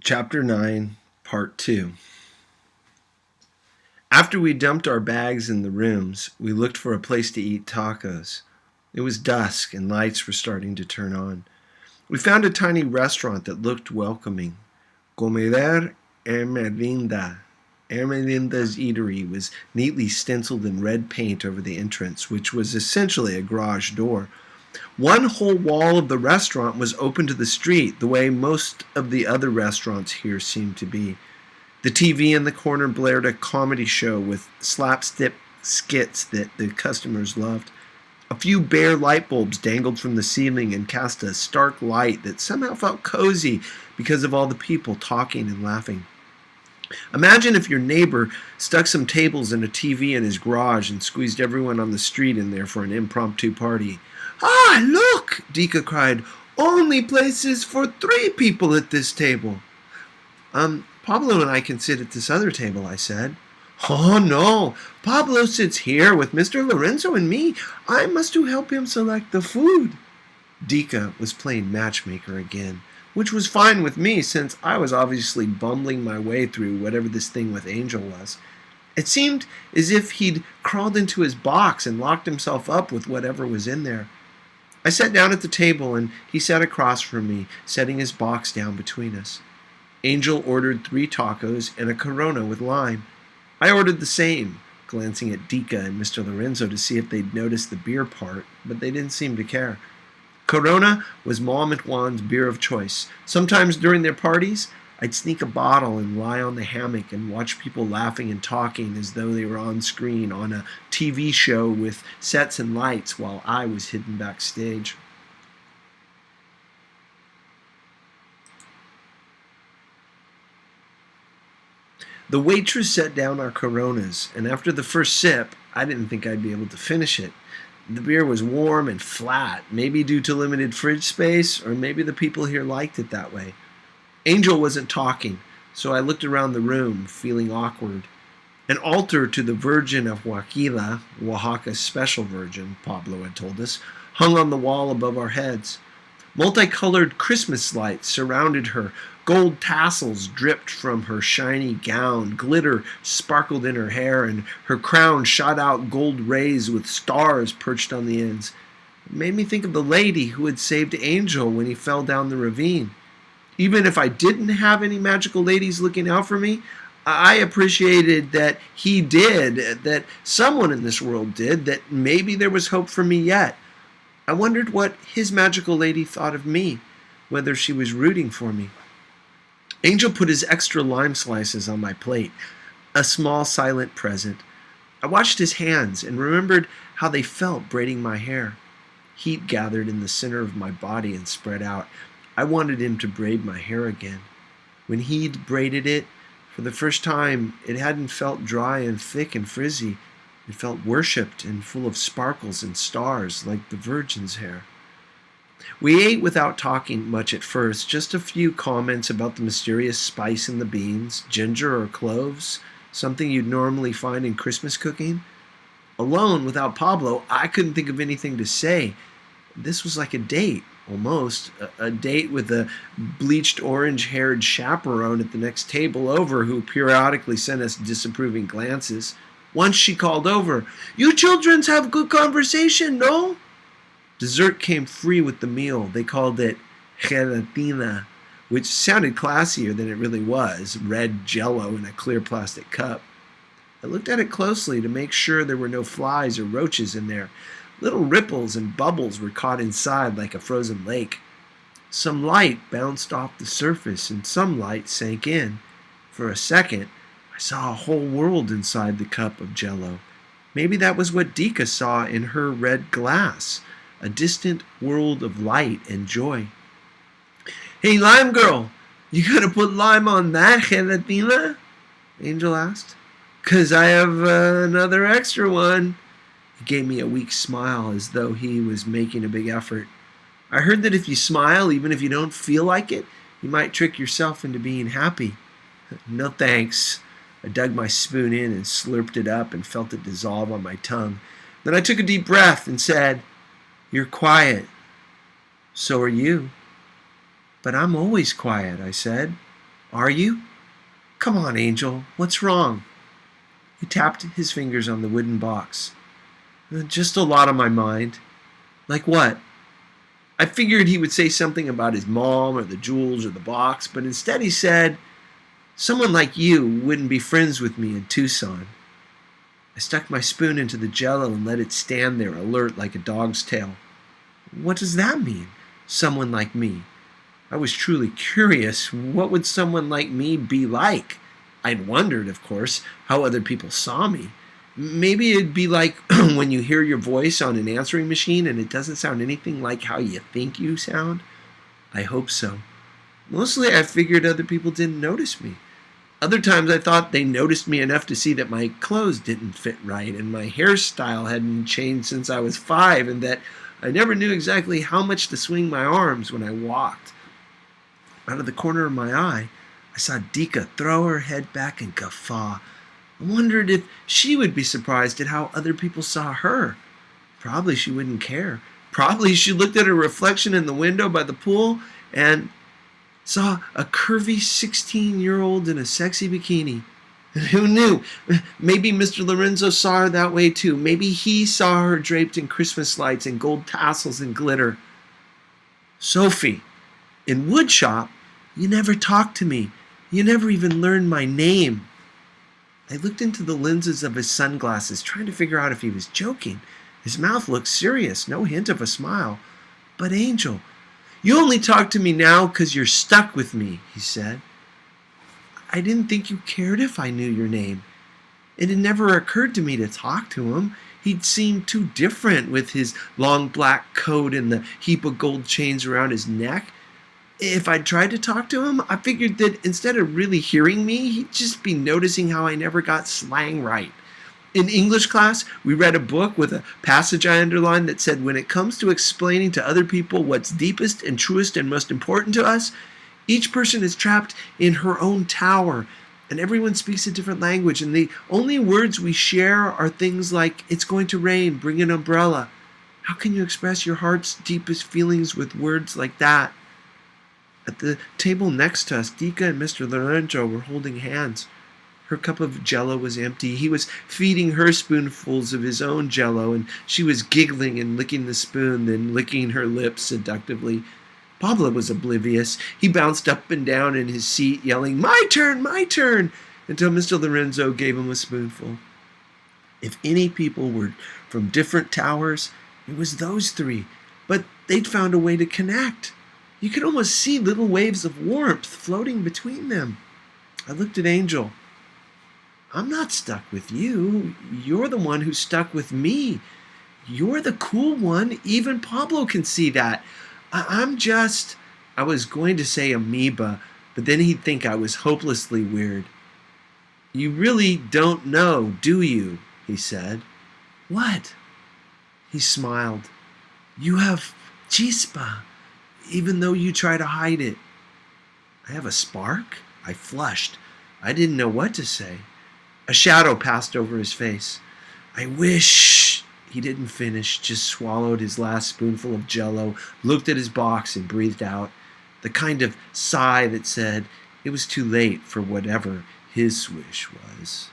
Chapter 9, Part 2. After we dumped our bags in the rooms, we looked for a place to eat tacos. It was dusk and lights were starting to turn on. We found a tiny restaurant that looked welcoming. Comedor Ermelinda. Ermelinda's eatery was neatly stenciled in red paint over the entrance, which was essentially a garage door. One whole wall of the restaurant was open to the street, the way most of the other restaurants here seemed to be. The TV in the corner blared a comedy show with slapstick skits that the customers loved. A few bare light bulbs dangled from the ceiling and cast a stark light that somehow felt cozy because of all the people talking and laughing. Imagine if your neighbor stuck some tables and a TV in his garage and squeezed everyone on the street in there for an impromptu party. "Ah, look!" Dika cried. "Only places for 3 people at this table." Pablo and I can sit at this other table," I said. "Oh, no. Pablo sits here with Mr. Lorenzo and me. I must help him select the food." Dika was playing matchmaker again, which was fine with me since I was obviously bumbling my way through whatever this thing with Angel was. It seemed as if he'd crawled into his box and locked himself up with whatever was in there. I sat down at the table and he sat across from me, setting his box down between us. Angel ordered 3 tacos and a Corona with lime. I ordered the same, glancing at Dika and Mr. Lorenzo to see if they'd noticed the beer part, but they didn't seem to care. Corona was Mom and Juan's beer of choice. Sometimes during their parties, I'd sneak a bottle and lie on the hammock and watch people laughing and talking as though they were on screen on a TV show with sets and lights while I was hidden backstage. The waitress set down our Coronas, and after the first sip, I didn't think I'd be able to finish it. The beer was warm and flat, maybe due to limited fridge space, or maybe the people here liked it that way. Angel wasn't talking, so I looked around the room, feeling awkward. An altar to the Virgin of Huaquila, Oaxaca's special virgin, Pablo had told us, hung on the wall above our heads. Multicolored Christmas lights surrounded her. Gold tassels dripped from her shiny gown. Glitter sparkled in her hair, and her crown shot out gold rays with stars perched on the ends. It made me think of the lady who had saved Angel when he fell down the ravine. Even if I didn't have any magical ladies looking out for me, I appreciated that he did, that someone in this world did, that maybe there was hope for me yet. I wondered what his magical lady thought of me, whether she was rooting for me. Angel put his extra lime slices on my plate, a small silent present. I watched his hands and remembered how they felt braiding my hair. Heat gathered in the center of my body and spread out. I wanted him to braid my hair again. When he'd braided it, for the first time, it hadn't felt dry and thick and frizzy. It felt worshipped and full of sparkles and stars like the Virgin's hair. We ate without talking much at first, just a few comments about the mysterious spice in the beans, ginger or cloves, something you'd normally find in Christmas cooking. Alone, without Pablo, I couldn't think of anything to say. This was like a date, almost. A date with a bleached orange-haired chaperone at the next table over who periodically sent us disapproving glances. Once she called over, "You childrens have good conversation, no?" Dessert came free with the meal. They called it gelatina, which sounded classier than it really was, red jello in a clear plastic cup. I looked at it closely to make sure there were no flies or roaches in there. Little ripples and bubbles were caught inside like a frozen lake. Some light bounced off the surface and some light sank in. For a second, I saw a whole world inside the cup of jello. Maybe that was what Dika saw in her red glass, a distant world of light and joy. "Hey, Lime Girl, you gonna put lime on that gelatina?" Angel asked. "'Cause I have another extra one." He gave me a weak smile as though he was making a big effort. "I heard that if you smile, even if you don't feel like it, you might trick yourself into being happy." "No thanks." I dug my spoon in and slurped it up and felt it dissolve on my tongue. Then I took a deep breath and said, "You're quiet." "So are you." "But I'm always quiet," I said. Are you? Come on, Angel. What's wrong? He tapped his fingers on the wooden box. Just a lot on my mind. Like what? I figured he would say something about his mom or the jewels or the box, but instead he said, someone like you wouldn't be friends with me in Tucson. I stuck my spoon into the Jell-O and let it stand there, alert like a dog's tail. What does that mean? Someone like me. I was truly curious. What would someone like me be like? I'd wondered, of course, how other people saw me. Maybe it'd be like when you hear your voice on an answering machine and it doesn't sound anything like how you think you sound. I hope so. Mostly I figured other people didn't notice me. Other times I thought they noticed me enough to see that my clothes didn't fit right and my hairstyle hadn't changed since I was 5 and that I never knew exactly how much to swing my arms when I walked. Out of the corner of my eye, I saw Dika throw her head back and guffaw. I wondered if she would be surprised at how other people saw her. Probably she wouldn't care. Probably she looked at her reflection in the window by the pool and saw a curvy 16-year-old in a sexy bikini. And who knew? Maybe Mr. Lorenzo saw her that way too. Maybe he saw her draped in Christmas lights and gold tassels and glitter. Sophie, in woodshop, you never talked to me. You never even learned my name. I looked into the lenses of his sunglasses, trying to figure out if he was joking. His mouth looked serious, no hint of a smile. But Angel, you only talk to me now because you're stuck with me, he said. I didn't think you cared if I knew your name. It had never occurred to me to talk to him. He'd seemed too different with his long black coat and the heap of gold chains around his neck. If I'd tried to talk to him, I figured that instead of really hearing me, he'd just be noticing how I never got slang right. In English class, we read a book with a passage I underlined that said, when it comes to explaining to other people what's deepest and truest and most important to us, each person is trapped in her own tower, and everyone speaks a different language, and the only words we share are things like, it's going to rain, bring an umbrella. How can you express your heart's deepest feelings with words like that? At the table next to us, Dika and Mr. Lorenzo were holding hands. Her cup of Jell-O was empty. He was feeding her spoonfuls of his own Jell-O, and she was giggling and licking the spoon, then licking her lips seductively. Pablo was oblivious. He bounced up and down in his seat, yelling, my turn, until Mr. Lorenzo gave him a spoonful. If any people were from different towers, it was those three, but they'd found a way to connect. You could almost see little waves of warmth floating between them. I looked at Angel. I'm not stuck with you. You're the one who's stuck with me. You're the cool one. Even Pablo can see that. I'm just... I was going to say amoeba, but then he'd think I was hopelessly weird. You really don't know, do you? He said. What? He smiled. You have chispa, even though you try to hide it. I have a spark? I flushed. I didn't know what to say. A shadow passed over his face. I wish... He didn't finish, just swallowed his last spoonful of Jell-O, looked at his box and breathed out. The kind of sigh that said it was too late for whatever his wish was.